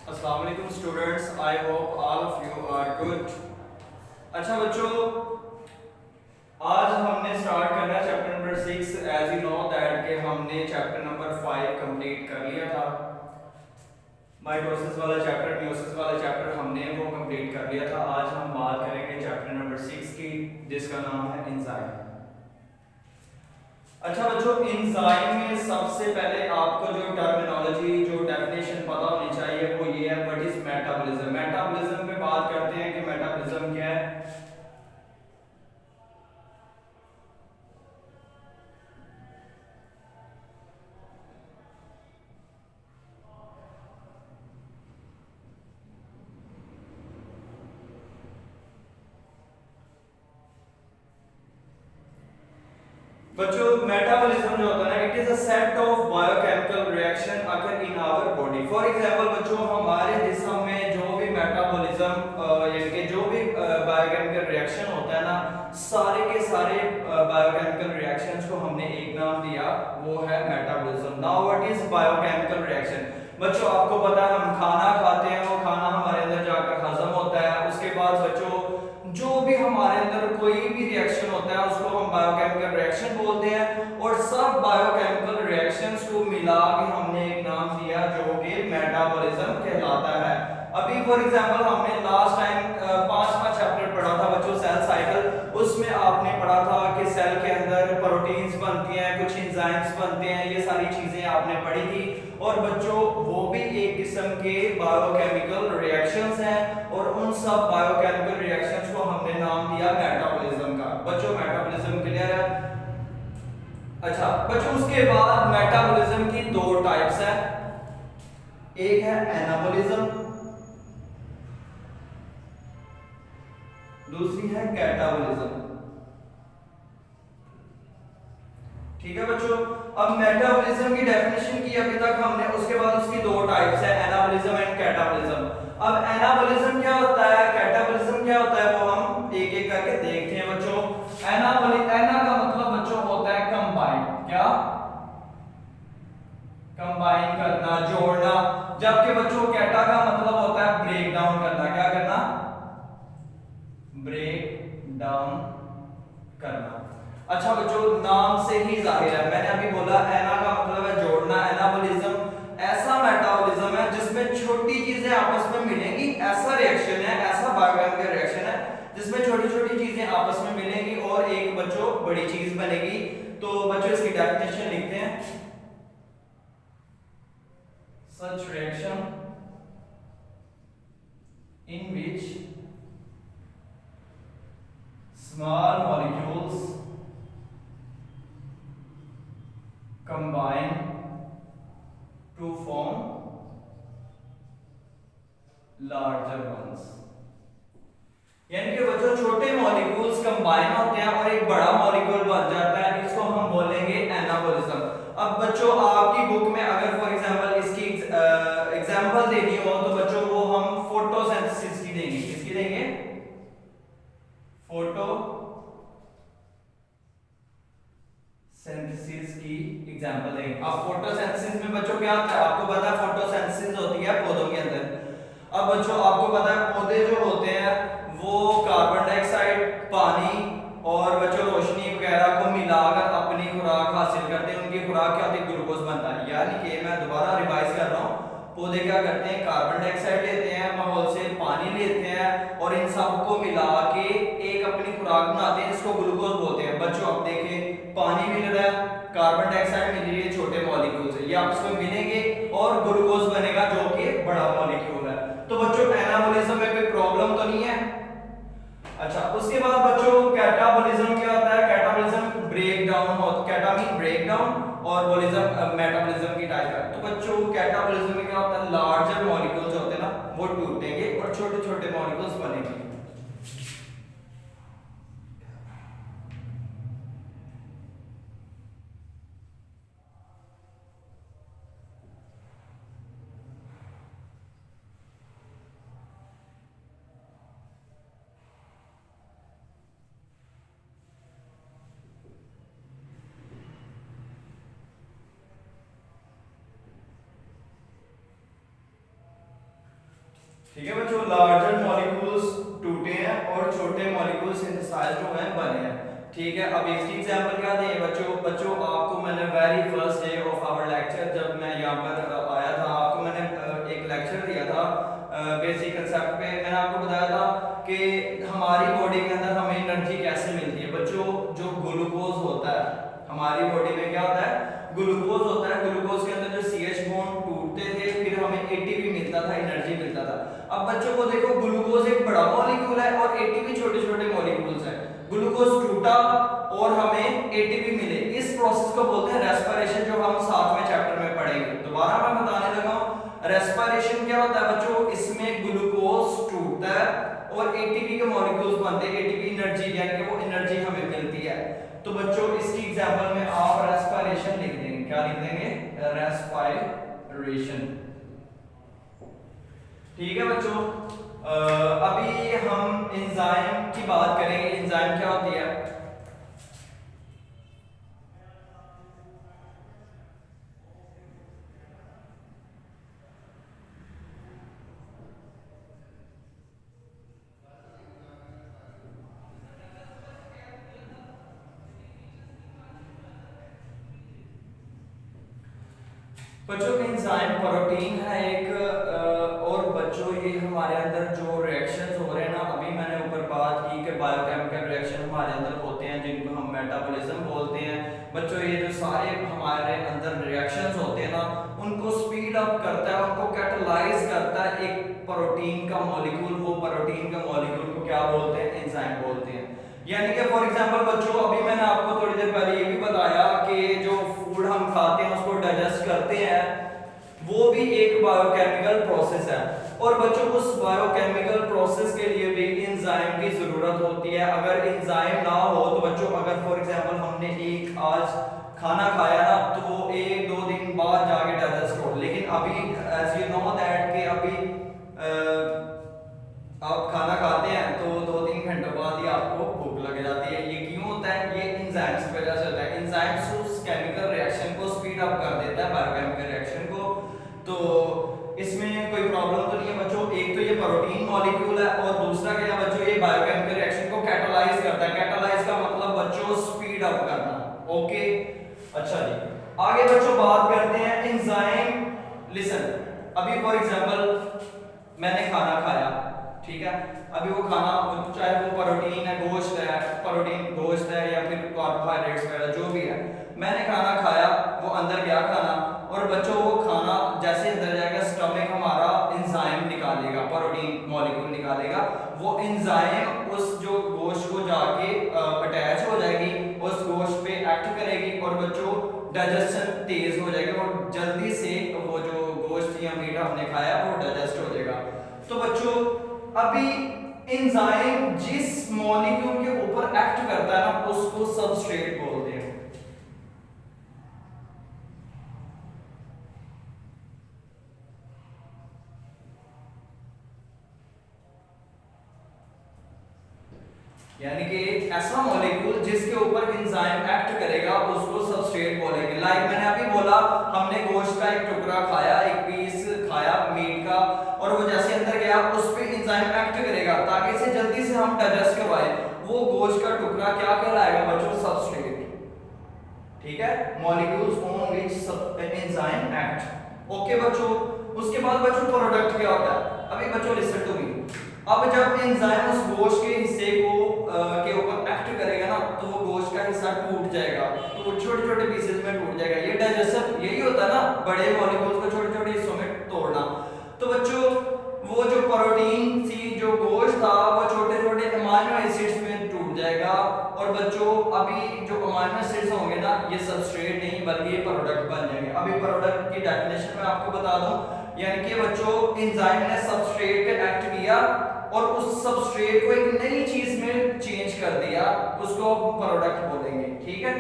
अस्सलाम वालेकुम students, I hope all of you are good. अच्छा बच्चों, आज हमने स्टार्ट करना है chapter number 6। As you know that कि हमने चैप्टर नंबर 5 कंप्लीट कर लिया था। माइटोसिस वाला चैप्टर, मियोसिस वाला चैप्टर हमने वो कंप्लीट कर लिया था। आज हम बात करेंगे चैप्टर नंबर 6 की, जिसका नाम है एंजाइम। अच्छा बच्चों, एंजाइम में सबसे पहले आपको जो टर्मिनोलॉजी, जो डेफिनेशन पता होनी चाहिए वो ये है, व्हाट इज मेटाबॉलिज्म। मेटाबॉलिज्म पे बात करते हैं कि मेटाबॉलिज्म क्या है। बच्चों मेटाबॉलिज्म जो होता है ना, it is a set of biochemical reaction occur in our body. For example बच्चों, हमारे जिस्म में जो भी मेटाबॉलिज्म यानी कि जो भी बायोकेमिकल रिएक्शन होता है ना, सारे के सारे बायोकेमिकल रिएक्शंस को हमने एक नाम दिया, वो है metabolism. Now what is biochemical reaction. बच्चों आपको पता है, हम खाना खाते हैं, वो खाना हमारे अंदर जाकर हजम होता है। उसके बाद बच्चों जो भी हमारे अंदर कोई भी रिएक्शन होता है उसको हम बायोकेमिकल रिएक्शन बोलते हैं, और सब बायोकेमिकल रिएक्शंस को मिला के हमने एक नाम दिया जो कि मेटाबॉलिज्म कहलाता है। अभी फॉर एग्जांपल हमने लास्ट टाइम 5वां चैप्टर पढ़ा था बच्चों, सेल साइकिल। उसमें आपने पढ़ा था कि सेल के अंदर प्रोटीन्स बनती हैं, कुछ एंजाइम्स बनते हैं, ये सारी चीजें आपने पढ़ी थी। और बच्चों वो भी एक किस्म के बायोकेमिकल रिएक्शंस हैं, और उन सब बायोकेमिकल रिएक्शंस को हमने नाम दिया मेटाबॉलिज्म का। बच्चों मेटाबॉलिज्म क्लियर है। अच्छा बच्चों, उसके बाद मेटाबॉलिज्म की दो टाइप्स है, एक है एनाबॉलिज्म, दूसरी है कैटाबॉलिज्म। ठीक है बच्चों, अब मेटाबॉलिज्म की डेफिनेशन की अभी तक हमने, उसके बाद उसकी दो टाइप्स है, एनाबॉलिज्म एंड कैटाबॉलिज्म। अब एनाबॉलिज्म क्या होता है, कैटाबॉलिज्म क्या होता है, वो हम एक एक करके देखते हैं बच्चों। एना का मतलब बच्चों होता है कंबाइन, क्या कंबाइन करना, जोड़ना। जबकि बच्चों कैटा का मतलब होता है ब्रेक डाउन करना, क्या करना, ब्रेक डाउन करना। अच्छा बच्चों, नाम से ही जाहिर है, मैंने अभी बोला एना का मतलब है जोड़ना। एनाबॉलिज्म ऐसा मेटाबॉलिज्म है जिसमें छोटी चीजें आपस में मिलेंगी, ऐसा रिएक्शन है, ऐसा बायोकेमिकल रिएक्शन है जिसमें छोटी छोटी चीजें आपस में मिलेंगी और एक बच्चों बड़ी चीज बनेगी। तो बच्चों इसकी डेफिनेशन लिखते हैं, such reaction in which small molecules combine to form larger ones। यानी कि बच्चों छोटे मॉलिक्यूल्स कंबाइन होते हैं और एक बड़ा मॉलिक्यूल बन जाता है, इसको हम बोलेंगे एनाबॉलिज्म। अब बच्चों आपकी बुक में अगर फॉर एग्जांपल इसकी एग्जांपल देनी हो तो बच्चों वो हम फोटोसिंथेसिस की देंगे, किसकी देंगे, फोटो सिंथेसिस की एग्जांपल देंगे। अब फोटोसिंथेसिस में बच्चों क्या होता है, आपको पता है फोटोसिंथेसिस होती है पौधों के अंदर। अब बच्चों आपको पता है पौधे जो होते हैं वो कार्बन डाइऑक्साइड, पानी और बच्चों रोशनी वगैरह को मिलाकर अपनी खुराक हासिल करते हैं। उनकी खुराक क्या होती है, ग्लूकोज बनता है। यानी कि मैं दोबारा रिवाइज कर रहा हूँ, पौधे क्या करते हैं, कार्बन डाइऑक्साइड लेते हैं, माहौल से पानी लेते हैं और इन सबको मिला के एक अपनी खुराक बनाते हैं, जिसको ग्लूकोज बोलते हैं। बच्चों अब देखें, पानी मिल रहा है, कार्बन डाइऑक्साइड मिल रही है, छोटे मॉलिक्यूल्स है, ये आपस में मिलेंगे और ग्लूकोज बनेगा जो कि बड़ा मॉलिक्यूल है। तो बच्चों एनाबॉलिज्म में कोई प्रॉब्लम तो नहीं है। अच्छा उसके बाद बच्चों कैटाबॉलिज्म क्या होता है, कैटाबॉलिज्म ब्रेक डाउन हो, कैटा मीन ब्रेक डाउन और बॉलिज्म मेटाबॉलिज्म की टाइप है। तो बच्चों कैटाबॉलिज्म में क्या होता है, लार्जर मॉलिक्यूल्स होते हैं ना वो टूटेंगे और छोटे छोटे मॉलिक्यूल्स बनेंगे। ठीक है बच्चों, लार्जर मॉलिक्यूल्स टूटे हैं और छोटे मॉलिक्यूल्स सिंथेसाइज्ड हुए हैं, बने हैं। ठीक है, अब इसकी एग्जांपल क्या दें बच्चों आपको मैंने very first day of our lecture जब मैं यहाँ पर आया था, आपको मैंने एक लेक्चर दिया था बेसिक कंसेप्ट पे। मैंने आपको बताया था कि हमारी बॉडी के अंदर हमें एनर्जी कैसे मिलती है बच्चों। जो ग्लूकोज होता है हमारी बॉडी में, क्या होता है, ग्लूकोज होता है। ग्लूकोज के अंदर जो CH बॉन्ड टूटते थे फिर हमें ATP मिलता था, एनर्जी मिलता था। अब बच्चों को देखो, ग्लूकोज एक बड़ा मॉलिक्यूल है और ATP छोटे छोटे मॉलिक्यूल्स हैं। ग्लूकोज टूटा और हमें ATP मिले, इस प्रोसेस को बोलते हैं रेस्पिरेशन, जो हम 7वें चैप्टर में पढ़ेंगे। दोबारा मैं बताने लगा हूं, रेस्पिरेशन क्या होता है बच्चों, इसमें ग्लूकोज टूटता है और ATP के मॉलिक्यूल्स बनते हैं। ATP एनर्जी, यानी कि वो एनर्जी हमें मिलती है। तो बच्चों इसकी एग्जांपल में आप रेस्पिरेशन लिख देंगे, क्या लिख देंगे, रेस्पिरेशन। ठीक है बच्चों, अभी हम एंजाइम की बात करेंगे। एंजाइम क्या होती है? बच्चों एंजाइम प्रोटीन है एक, और बच्चों ये हमारे अंदर जो रिएक्शंस हो रहे हैं ना, अभी मैंने ऊपर बात की कि बायोकेमिकल रिएक्शन हमारे अंदर होते हैं जिनको हम मेटाबॉलिज्म बोलते हैं। बच्चों ये जो सारे हमारे अंदर रिएक्शंस होते हैं ना, उनको स्पीड अप करता है, उनको कैटालाइज करता है एक प्रोटीन का मॉलिक्यूल। वो प्रोटीन का मॉलिक्यूल को क्या बोलते हैं, एंजाइम बोलते हैं। यानी कि फॉर एग्जांपल बच्चों, अभी मैंने आपको थोड़ी देर पहले ये भी बताया कि जो फूड हम खाते हैं उसको डाइजेस्ट करते हैं, वो भी एक बायोकेमिकल प्रोसेस है। और बच्चों उस बायोकेमिकल प्रोसेस के लिए भी एंजाइम की जरूरत होती है। अगर एंजाइम ना हो तो बच्चों, अगर फॉर एग्जांपल हमने एक आज खाना खाया ना, तो वो 1-2 दिन बाद जाके डाइजेस्ट हो, लेकिन अभी एज यू नो दैट कि अभी आप खाना खाते हैं तो 2-3 घंटों बाद ही आपको भूख लग जाती है। ये क्यों होता है? ये एंजाइम्स की वजह से होता है। एंजाइम्स उस केमिकल रिएक्शन को स्पीड अप कर देता है, बायोकेमिकल रिएक्शन को। तो इसमें कोई प्रॉब्लम तो नहीं है बच्चों। एक तो ये प्रोटीन मॉलिक्यूल है और दूसरा क्या है बच्चों, ये बायोकेमिकल रिएक्शन को कैटालाइज करता है। कैटालाइज का मतलब बच्चों स्पीड अप करना। ओके, अच्छा जी, आगे बच्चों बात करते हैं एंजाइम। लिसन, अभी फॉर एग्जांपल मैंने खाना खाया, ठीक है, अभी वो खाना चाहे वो प्रोटीन है, गोश्त है, प्रोटीन गोश्त है या फिर कार्बोहाइड्रेट्स वगैरह जो भी है, मैंने खाना खाया, वो अंदर गया खाना, और बच्चों वो खाना जैसे अंदर जाएगा स्टमक हमारा एंजाइम निकालेगा, प्रोटीन मॉलिक्यूल निकालेगा। वो एंजाइम उस जो गोश्त को जाके अटैच हो जाएगी, उस गोश्त पे एक्ट करेगी और बच्चों डाइजेशन तेज हो जाएगा और जल्दी से वो जो गोश्त या मीट हमने खाया वो डाइजेस्ट हो जाएगा। तो बच्चों अभी एंजाइम जिस मॉलिक्यूल के ऊपर एक्ट करता है ना, उसको सबस्ट्रेट बोलते हैं। यानी कि एक ऐसा मॉलिक्यूल जिसके ऊपर एंजाइम एक्ट करेगा उसको सबस्ट्रेट बोलेंगे। लाइक मैंने अभी बोला, हमने गोश्त का एक टुकड़ा खाया, एक पीस खाया मीट का, और वो जैसे अंदर गया उस पे एंजाइम एक्ट करेगा ताकि इसे जल्दी से हम डाइजेस्ट करवाएं। वो गोश्त का टुकड़ा क्या कहलाएगा बच्चों, सबस्ट्रेट। ठीक है, molecules on which enzyme act. Okay बच्चों, उसके बाद बच्चों प्रोडक्ट क्या होता है? अभी बच्चों लिसन टू मी। अब जब एंजाइम उस गोश्त के हिस्से को के ऊपर एक्ट करेगा ना, तो वो गोश्त का हिस्सा टूट जाएगा, तो वो छोटे छोटे पीसेस में टूट जाएगा। ये डाइजेशन यही होता है ना, बड़े मॉलिक्यूल्स को छोटे छोटे हिस्सों में तोड़ना। तो बच्चों वो जो प्रोटीन थी, जो गोश्त था, वो छोटे छोटे अमीनो एसिड्स में टूट जाएगा। और बच्चों अभी जो अमीनो एसिड्स होंगे ना, ये सबस्ट्रेट नहीं बल्कि ये प्रोडक्ट बन जाएंगे। अभी प्रोडक्ट की डेफिनेशन मैं आपको बता दूं, यानी कि बच्चों एंजाइम ने सबस्ट्रेट पे एक्ट किया और उस सबस्ट्रेट को एक नई चीज में चेंज कर दिया, उसको प्रोडक्ट बोलेंगे। ठीक है,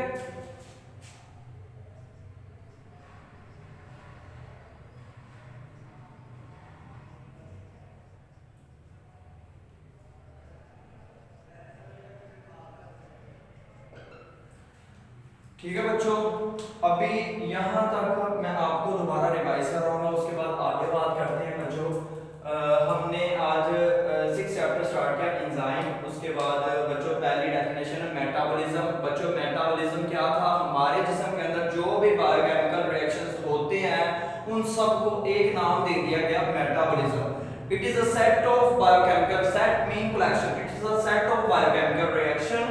ठीक है बच्चों, अभी यहां तक मैं आपको दोबारा रिवाइज कर रहा हूँ, उसके बाद आगे बात करते हैं बच्चों। हमने एक नाम दे दिया गया metabolism. It is a set of biochemical, set mean collection, it is a set of biochemical reaction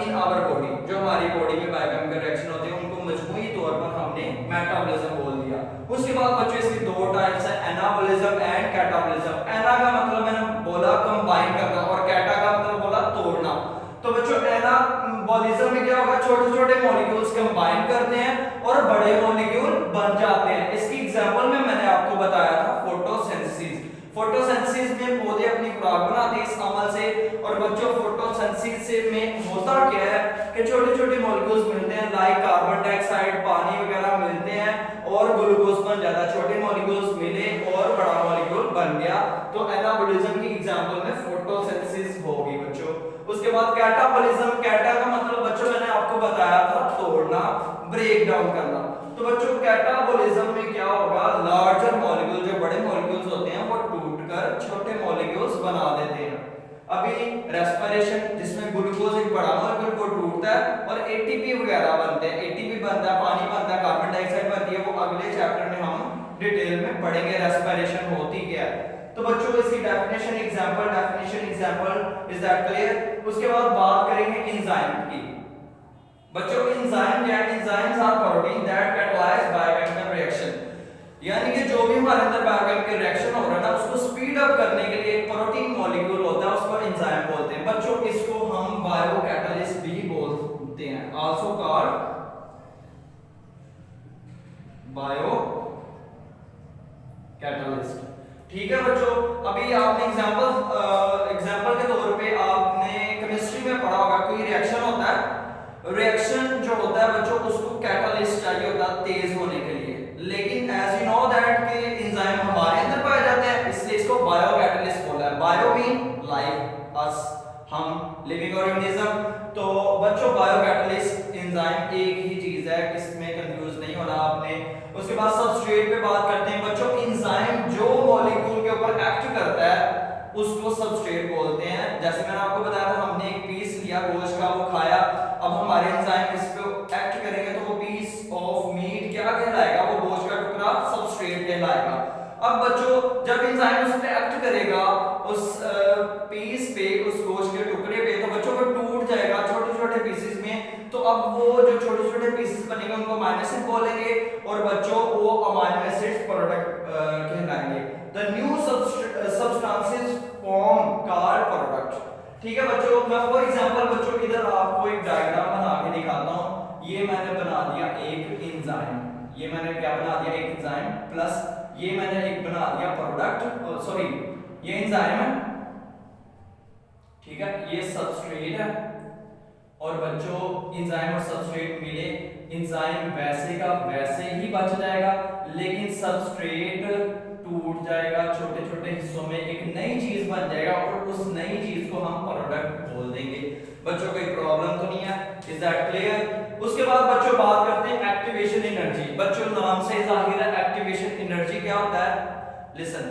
in our body. जो हमारी बॉडी में बायोकेमिकल रिएक्शन होते हैं उनको मजमूई तौर पर हमने मेटाबॉलिज्म बोल दिया। उसके बाद बच्चों इसकी दो टाइप्स है, एनाबॉलिज्म एंड कैटाबॉलिज्म। एना का मतलब मैंने बोला कंबाइन करना और कैटा का मतलब बोला तोड़ना। तो बच्चों एनाबॉलिज्म में क्या होगा, छोटे छोटे मॉलिक्यूल्स कंबाइन करते हैं और बड़े मॉलिक्यूल बन जाते हैं। इसकी एग्जांपल में मैंने आपको बताया था फोटोसिंथेसिस। फोटोसिंथेसिस में पौधे अपनी खुराक बनाते हैं इस अमल से। और बच्चों फोटोसिंथेसिस में होता क्या है कि छोटे छोटे मॉलिक्यूल्स मिलते हैं, लाइक कार्बन डाइऑक्साइड, पानी वगैरह मिलते हैं और ग्लूकोज बन जाता है। छोटे मॉलिक्यूल्स मिले और बड़ा मॉलिक्यूल बन गया। तो एनाबॉलिज्म की एग्जांपल में फोटोसिंथेसिस होगी बच्चों। उसके बाद कैटाबॉलिज्म, कैटा का मतलब बच्चों मैंने आपको बताया था तोड़ना, ब्रेक डाउन करना। तो बच्चों कैटाबॉलिज्म में क्या होगा, लार्जर मॉलिक्यूल जो बड़े मॉलिक्यूल्स होते हैं वो टूटकर छोटे मॉलिक्यूल्स बना देते हैं। अभी रेस्पिरेशन जिसमें ग्लूकोज एक बड़ा मॉलिक्यूल को टूटता है और एटीपी वगैरह बनते हैं, एटीपी बनता है, पानी बनता है, कार्बन डाइऑक्साइड बनती है, वो अगले चैप्टर में हम डिटेल में पढ़ेंगे रेस्पिरेशन होती क्या है। तो बच्चों इसकी definition example is that clear. उसके बाद बात करेंगे एंजाइम की। बच्चों एंजाइम क्या है, enzymes are protein that catalyse biochemical reaction, यानी कि जो भी हमारे अंदर बायोकेमिकल रिएक्शन हो रहा है ना उसको स्पीड अप करने के लिए एक प्रोटीन मॉलिक्यूल होता है, उसको एंजाइम बोलते हैं। बच्चों इसको हम बायोकैटालिस्ट भी बोलते हैं, आल्सो कॉल्ड बायो कैटालिस्ट। ठीक है बच्चों, अभी आपने एग्जांपल के तौर पे आपने केमिस्ट्री में पढ़ा होगा, कोई रिएक्शन होता है, रिएक्शन जो होता है बच्चों उसको कैटालिस्ट चाहिए होता है तेज होने के लिए। लेकिन एज यू नो दैट कि एंजाइम हमारे अंदर पाए जाते हैं, इसलिए इसको बायोकैटालिस्ट बोला है। बायो मीन लाइफ, अस, हम लिविंग ऑर्गेनिज्म। तो बच्चों बायोकैटालिस्ट एंजाइम एक ही चीज है, इसमें कंफ्यूज नहीं होना आपने। उसके बाद सबस्ट्रेट पे बात करते हैं बच्चों। एंजाइम जो मॉलिक्यूल के ऊपर एक्ट करता है उसको सबस्ट्रेट बोलते हैं। जैसे मैंने आपको बताया था, हमने एक पीस लिया गोश्त का, वो खाया, अब हमारे एंजाइम इस पे एक्ट करेंगे तो वो पीस ऑफ मीट क्या कहलाएगा, वो गोश्त का टुकड़ा सबस्ट्रेट कहलाएगा। अब बच्चों जब एंजाइम उस पे एक्ट करेगा उस पीस पे, उस गोश्त के टुकड़े पे, तो बच्चों वो टूट जाएगा छोटे छोटे पीसेस में। तो अब वो जो छोटे छोटे पीसेस बनेंगे उनको अमीनो एसिड बोलेंगे और बच्चों वो अमीनो एसिड प्रोडक्ट कहलाएंगे। The new substances form called product. ठीक है बच्चों, मैं फॉर एग्जांपल बच्चों इधर आपको एक डायग्राम बना के दिखाता हूं। ये मैंने बना दिया एक एंजाइम, ये मैंने क्या बना दिया, एक एंजाइम, प्लस ये मैंने एक बना दिया प्रोडक्ट, सॉरी ये एंजाइम है, ठीक है, ये सबस्ट्रेट है। और बच्चों एंजाइम और सबस्ट्रेट मिले, एंजाइम वैसे का वैसे ही बच जाएगा, लेकिन सबस्ट्रेट टूट जाएगा छोटे छोटे हिस्सों में, एक नई चीज बन जाएगा और उस नई चीज को हम प्रोडक्ट बोल देंगे। बच्चों कोई प्रॉब्लम तो नहीं है, इज दैट क्लियर। उसके बाद बच्चों बात करते हैं एक्टिवेशन एनर्जी। बच्चों नाम से जाहिर है एक्टिवेशन एनर्जी क्या होता है, लिसन,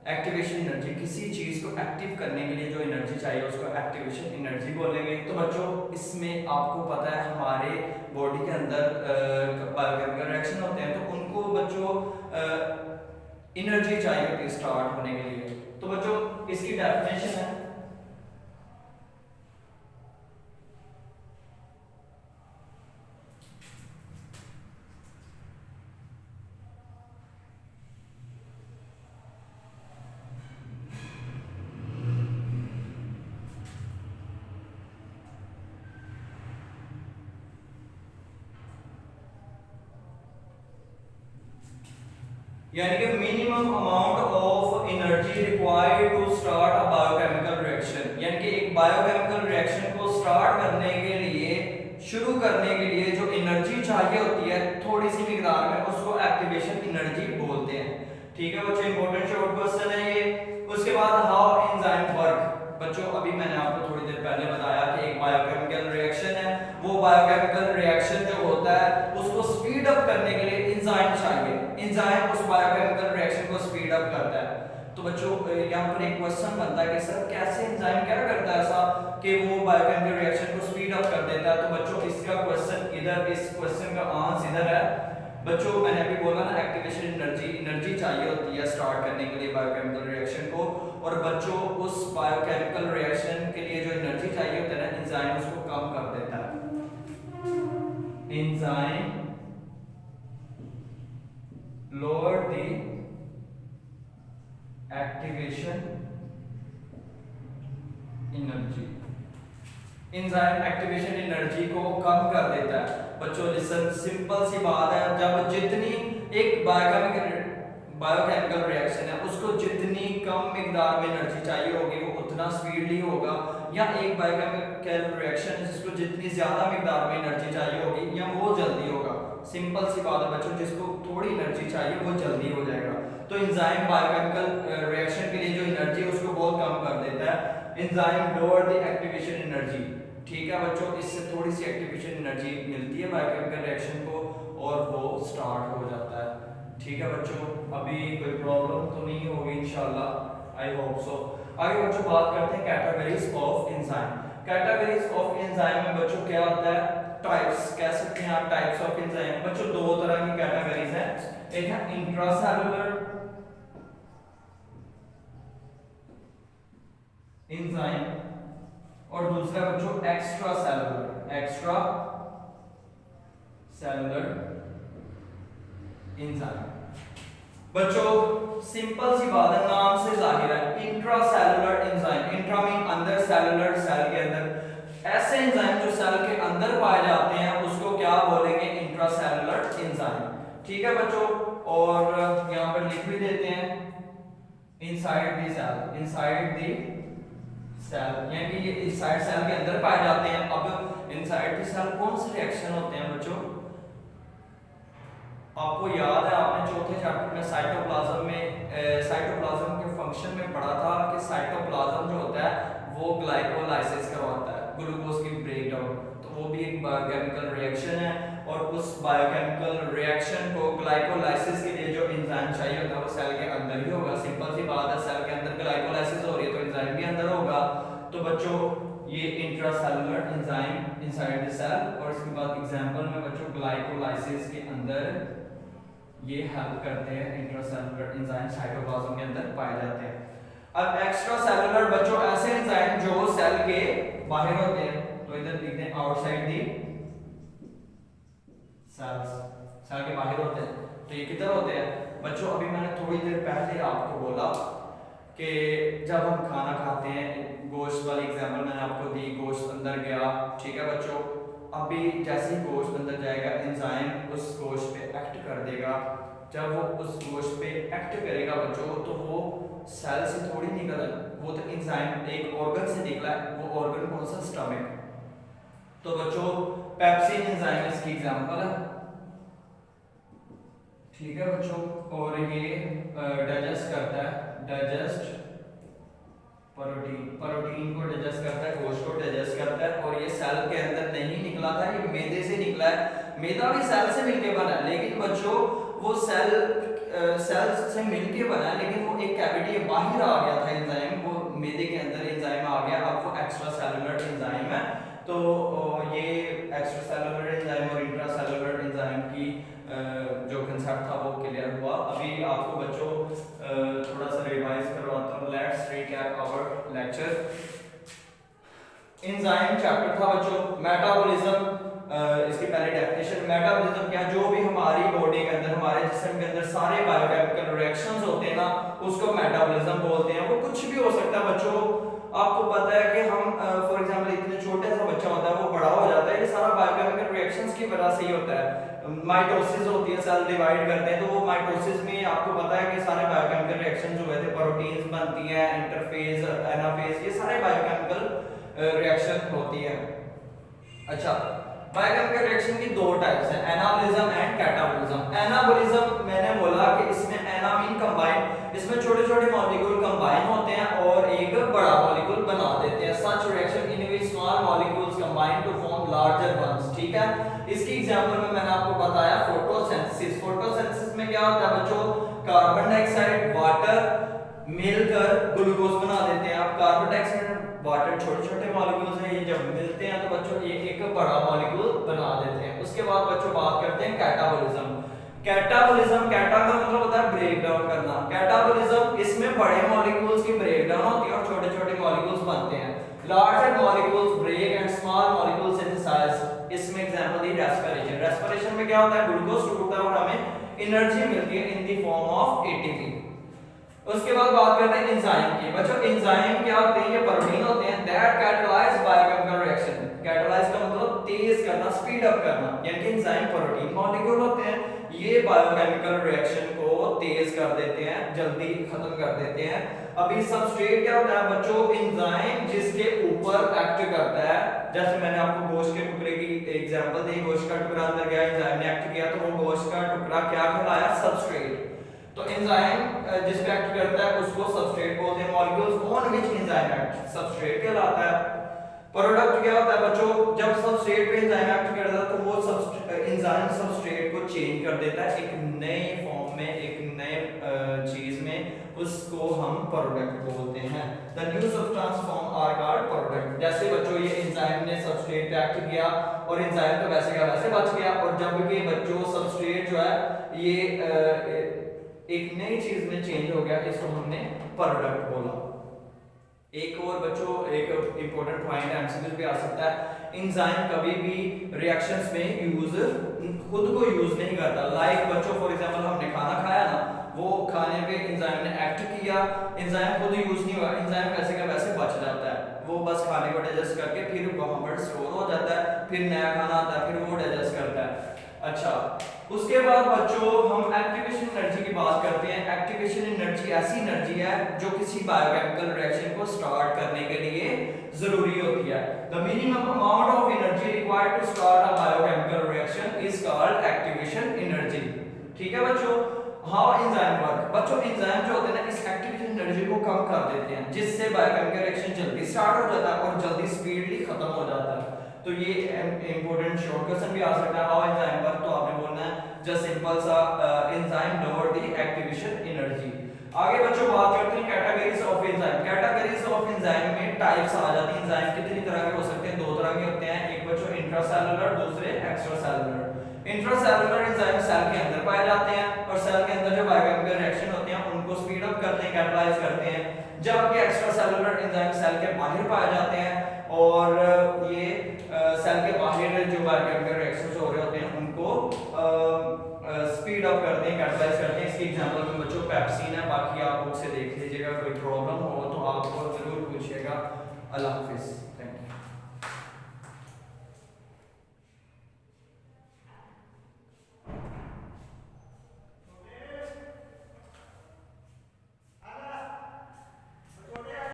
एक्टिवेशन एनर्जी किसी चीज को एक्टिव करने के लिए जो एनर्जी चाहिए उसको एक्टिवेशन एनर्जी बोलेंगे। तो बच्चों इसमें आपको पता है हमारे बॉडी के अंदर बायोकेमिकल रिएक्शन होते हैं, तो उनको बच्चों एनर्जी चाहिए होती है स्टार्ट होने के लिए। तो बच्चों इसकी डेफिनेशन है, यानी कि minimum amount of energy required to start a biochemical reaction, यानी कि एक बायोकेमिकल रिएक्शन को स्टार्ट करने के लिए, शुरू करने के लिए जो एनर्जी चाहिए होती है थोड़ी सी मिकदार में, उसको एक्टिवेशन एनर्जी बोलते हैं। ठीक है बच्चों, इंपॉर्टेंट शॉर्ट क्वेश्चन है ये। उसके बाद हाउ एंजाइम वर्क। बच्चों अभी मैंने आपको थोड़ी देर पहले बताया कि एक बायोकेमिकल रिएक्शन है, वो बायोकेमिकल रिएक्शन जो होता है उसको स्पीड अप करने के लिए एंजाइम चाहिए, एंजाइम उस बायोकेमिकल रिएक्शन को स्पीड अप करता है। तो बच्चों यहाँ पर एक क्वेश्चन बनता है कि सर कैसे एंजाइम क्या करता है ऐसा कि वो बायोकेमिकल रिएक्शन को स्पीड अप कर देता है। तो बच्चों इसका क्वेश्चन इधर, इस क्वेश्चन का आंसर इधर है। बच्चों मैंने अभी बोला ना एक्टिवेशन एनर्जी चाहिए होती है स्टार्ट करने के लिए बायोकेमिकल रिएक्शन को, और बच्चों उस बायोकेमिकल रिएक्शन के लिए जो एनर्जी चाहिए होता है ना, एंजाइम उसको कम कर देता है। Enzyme lower the activation energy, enzyme activation energy को कम कर देता है। बच्चों लिसन, सिंपल सी बात है, जब जितनी एक बायोकेमिकल रिएक्शन है उसको जितनी कम मिकदार में एनर्जी चाहिए होगी वो उतना स्पीडली होगा, या एक बायोकेमिकल रिएक्शन है जिसको जितनी ज्यादा मिकदार में एनर्जी चाहिए होगी या वो जल्दी होगा। सिंपल सी बात है बच्चों, जिसको थोड़ी एनर्जी चाहिए वो जल्दी हो जाएगा। तो एंजाइम बायोकेमिकल रिएक्शन के लिए जो एनर्जी है उसको बहुत कम कर देता है। Enzyme lower the activation energy, ठीक है बच्चों, इससे थोड़ी सी एक्टिवेशन एनर्जी मिलती है बायोकेमिकल रिएक्शन को और वो स्टार्ट हो जाता है। ठीक है बच्चों, अभी कोई प्रॉब्लम तो नहीं होगी इंशाल्लाह, आई होप सो। आगे बच्चों बात करते हैं categories of enzyme. Categories of enzyme में बच्चों क्या होता है, टाइप्स कह सकते हैं आप, टाइप्स ऑफ एंजाइम। बच्चों दो तरह की कैटेगरीज हैं, एक है इंट्रासेलुलर एंजाइम और दूसरा बच्चों एक्स्ट्रा सेलुलर एंजाइम। बच्चों सिंपल सी बात है, नाम से जाहिर है, इंट्रासेलुलर एंजाइम, इंट्रा मीन अंदर, सेलुलर सेल के अंदर, ऐसे एंजाइम जो सेल के अंदर पाए जाते हैं उसको क्या बोलेंगे, इंट्रासेलुलर एंजाइम। ठीक है बच्चों, और यहां पर लिख भी देते हैं inside the cell, inside the cell, यानी कि ये इनसाइड सेल के अंदर पाए जाते हैं। अब इनसाइड द सेल कौन से रिएक्शन होते हैं बच्चों, आपको याद है आपने चौथे चैप्टर में साइटोप्लाज्म के फंक्शन में पढ़ा था कि साइटोप्लाज्म जो होता है वो ग्लाइकोलाइसिस करवाता है, ग्लूकोज की ब्रेकडाउन। तो वो भी एक बायोकेमिकल रिएक्शन है, और उस बायोकेमिकल रिएक्शन को ग्लाइकोलाइसिस के लिए जो एंजाइम चाहिए होता है वो सेल के अंदर ही होगा। सिंपल सी बात है, सेल के अंदर ग्लाइकोलाइसिस हो रही है तो एंजाइम भी अंदर होगा। तो बच्चों ये intracellular enzyme inside the cell, और इसके बाद एग्जांपल में बच्चों ग्लाइकोलाइसिस के अंदर ये हेल्प करते हैं, इंट्रासेलुलर एंजाइम साइटोप्लाज्म के अंदर पाए जाते हैं। अब एक्स्ट्रा सेलुलर बच्चों ऐसे एंजाइम जो सेल के बाहर होते हैं, तो इधर लिख दें आउटसाइड दी सेल्स, सेल के बाहर होते हैं। तो ये किधर होते हैं बच्चों, अभी मैंने थोड़ी देर पहले आपको बोला कि जब हम खाना खाते हैं, गोश्त वाली एग्जांपल मैंने आपको दी, गोश्त अंदर गया, ठीक है बच्चों, अभी जैसे ही गोश्त अंदर जाएगा एंजाइम उस गोश्त पे एक्ट कर देगा। जब वो उस गोश्त पे एक्ट करेगा बच्चों, तो वो सेल से थोड़ी निकल है, वो तो एंजाइम एक ऑर्गन से निकला है, वो ऑर्गन कौन सा, स्टमक। तो बच्चों पेप्सिन एंजाइम इसकी एग्जांपल है, ठीक है बच्चों, और ये डाइजेस्ट करता है, डाइजेस्ट प्रोटीन को डाइजेस्ट करता है, गोश्त को डाइजेस्ट करता है, और ये सेल के अंदर नहीं निकला था, ये मैदे से निकला है। मैदा भी सेल से मिलके बना है, लेकिन बच्चों वो सेल से मिलके बना है, लेकिन वो एक कैविटी बाहर आ गया था एंजाइम, वो मैदे के अंदर एंजाइम आ गया, अब वो एक्स्ट्रा सेलुलर एंजाइम है। तो ये एक्स्ट्रा सेलुलर एंजाइम और इंट्रासेलुलर एंजाइम की जो कंसेप्ट था वो क्लियर हुआ। अभी आपको बच्चों थोड़ा सा रिवाइज करवाता हूँ, let's recap our lecture. Enzyme chapter था बच्चों, मेटाबॉलिज्म, इसकी पहले डेफिनेशन, मेटाबॉलिज्म क्या, जो भी हमारी बॉडी के अंदर, हमारे जिस्म के अंदर सारे बायोकेमिकल रिएक्शंस होते हैं ना, उसको मेटाबॉलिज्म बोलते हैं। वो कुछ भी हो सकता है बच्चों, आपको पता है कि हम फॉर एग्जांपल इतने छोटे सा बच्चा होता है वो बड़ा हो जाता है, ये सारा बायोकेमिकल रिएक्शंस की वजह से ही होता है। माइटोसिस होती है, सेल डिवाइड करते हैं, तो वो माइटोसिस में आपको पता है कि सारे बायोकेमिकल रिएक्शंस हुए थे, प्रोटीन्स बनती हैं, इंटरफेज, एनाफेज, ये सारे बायोकेमिकल रिएक्शन होती है। अच्छा, बायोकेमिकल रिएक्शन की दो टाइप्स हैं, एनाबॉलिज्म एंड कैटाबॉलिज्म। एनाबॉलिज्म मैंने बोला कि इसमें एना मीन कंबाइन, इसमें छोटे छोटे मॉलिक्यूल कंबाइन होते हैं और एक बड़ा मॉलिक्यूल बना देते हैं। Such reaction in which small molecules combine to form larger ones. ठीक है, इसकी एग्जांपल में मैंने आपको बताया फोटोसिंथेसिस। फोटोसिंथेसिस में क्या होता है बच्चों, कार्बन डाइऑक्साइड वाटर मिलकर ग्लूकोज बना देते हैं। अब कार्बन डाइऑक्साइड वाटर छोटे छोटे मॉलिक्यूल्स हैं, ये जब मिलते हैं तो बच्चों ये एक बड़ा मॉलिक्यूल बना देते हैं। उसके बाद बच्चों बात करते हैं कैटाबॉलिज्म। कैटाबॉलिज्म, कैटा का मतलब होता है ब्रेक डाउन करना। कैटाबॉलिज्म इसमें बड़े मॉलिक्यूल्स की ब्रेक डाउन होती है और छोटे छोटे मॉलिक्यूल्स बनते हैं। Larger molecules break and small molecules synthesise. इसमें एग्जांपल दी रेस्पिरेशन। रेस्पिरेशन में क्या होता है, ग्लूकोज टूटता है और हमें एनर्जी मिलती है in the form of ATP. उसके बाद बात करते हैं एंजाइम की। बच्चों एंजाइम क्या होते हैं, ये प्रोटीन होते हैं that catalyse biochemical reaction. Catalyse का मतलब तेज करना, स्पीड अप करना, यानी कि एंजाइम प्रोटीन मॉलिक्यूल होते हैं, ये बायोकेमिकल रिएक्शन को तेज कर देते हैं, जल्दी खत्म कर देते हैं। अभी सबस्ट्रेट क्या होता है बच्चों, एंजाइम जिसके ऊपर एक्ट करता है। जैसे मैंने आपको गोश्त के टुकड़े की एग्जांपल दी, गोश्त का टुकड़ा अंदर गया, एंजाइम ने एक्ट किया तो वो गोश्त का टुकड़ा क्या कहलाया, सबस्ट्रेट। तो एंजाइम जिस पे एक्ट करता है उसको सबस्ट्रेट बोलते हैं। Molecules on which enzyme act substrate कहलाता है। प्रोडक्ट क्या होता है बच्चों, जब सबस्ट्रेट पे एंजाइम एक्ट करता है तो वो एंजाइम सबस्ट्रेट को चेंज कर देता है एक नए फॉर्म में, एक नए चीज में, उसको हम प्रोडक्ट बोलते हैं। The new substance form are called product. जैसे बच्चों ये एंजाइम ने सबस्ट्रेट पे एक्ट किया और एंजाइम तो वैसे का वैसे बच गया, और जब कि बच्चों सबस्ट्रेट जो है ये एक नई चीज में चेंज हो गया, इसको हमने प्रोडक्ट बोला। एक और बच्चों एक इंपॉर्टेंट पॉइंट एमसीक्यू पे आ सकता है, एंजाइम कभी भी रिएक्शंस में खुद को यूज नहीं करता। लाइक बच्चों फॉर एग्जांपल हमने खाना खाया ना, वो खाने पे एंजाइम ने एक्ट किया, एंजाइम खुद यूज नहीं हुआ, एंजाइम वैसे का वैसे बच जाता है, वो बस खाने को डाइजेस्ट करके फिर वहां पर स्टोर हो जाता है, फिर नया खाना आता है, फिर वो डाइजेस्ट करता है। अच्छा, उसके बाद बच्चों हम एक्टिवेशन एनर्जी की बात करते हैं। एक्टिवेशन एनर्जी ऐसी एनर्जी है जो किसी बायोकेमिकल रिएक्शन को स्टार्ट करने के लिए जरूरी होती है। The minimum amount of energy required to start a biochemical reaction is called activation energy. ठीक है बच्चों। हाउ एंजाइम वर्क, बच्चों एंजाइम जो होते हैं ना इस एक्टिवेशन एनर्जी को कम कर देते हैं, जिससे बायोकेमिकल रिएक्शन जल्दी स्टार्ट हो जाता है और जल्दी स्पीडली खत्म हो जाता है। तो ये इंपॉर्टेंट शॉर्ट क्वेश्चन भी आ सकता है, हाउ एंजाइम वर्क, तो आपने बोलना है जस्ट सिंपल सा enzyme lower the activation energy. आगे बच्चों बात करते हैं categories of enzyme. Categories of enzyme में टाइप्स आ जाती हैं। एंजाइम कितनी तरह के हो सकते हैं, दो तरह के होते हैं, एक बच्चों इंट्रासेलुलर, दूसरे एक्स्ट्रासेलुलर। इंट्रासेलुलर एंजाइम सेल के अंदर पाए जाते हैं और सेल के अंदर जो बायोकेमिकल रिएक्शन होते हैं उनको स्पीड अप करते हैं, कैटलाइज करते हैं। जबकि एक्स्ट्रासेलुलर एंजाइम सेल के बाहर पाए जाते हैं और ये सेल के बाहर जो बायोकेमिकल रिएक्शंस हो रहे होते हैं उनको स्पीड अप करते हैं, कैटलाइज करते हैं। इसकी एग्जांपल में बच्चों पेप्सिन है, बाकी आप बुक से देख लीजिएगा, कोई प्रॉब्लम हो तो आप जरूर पूछिएगा। अल्लाह हाफिज़।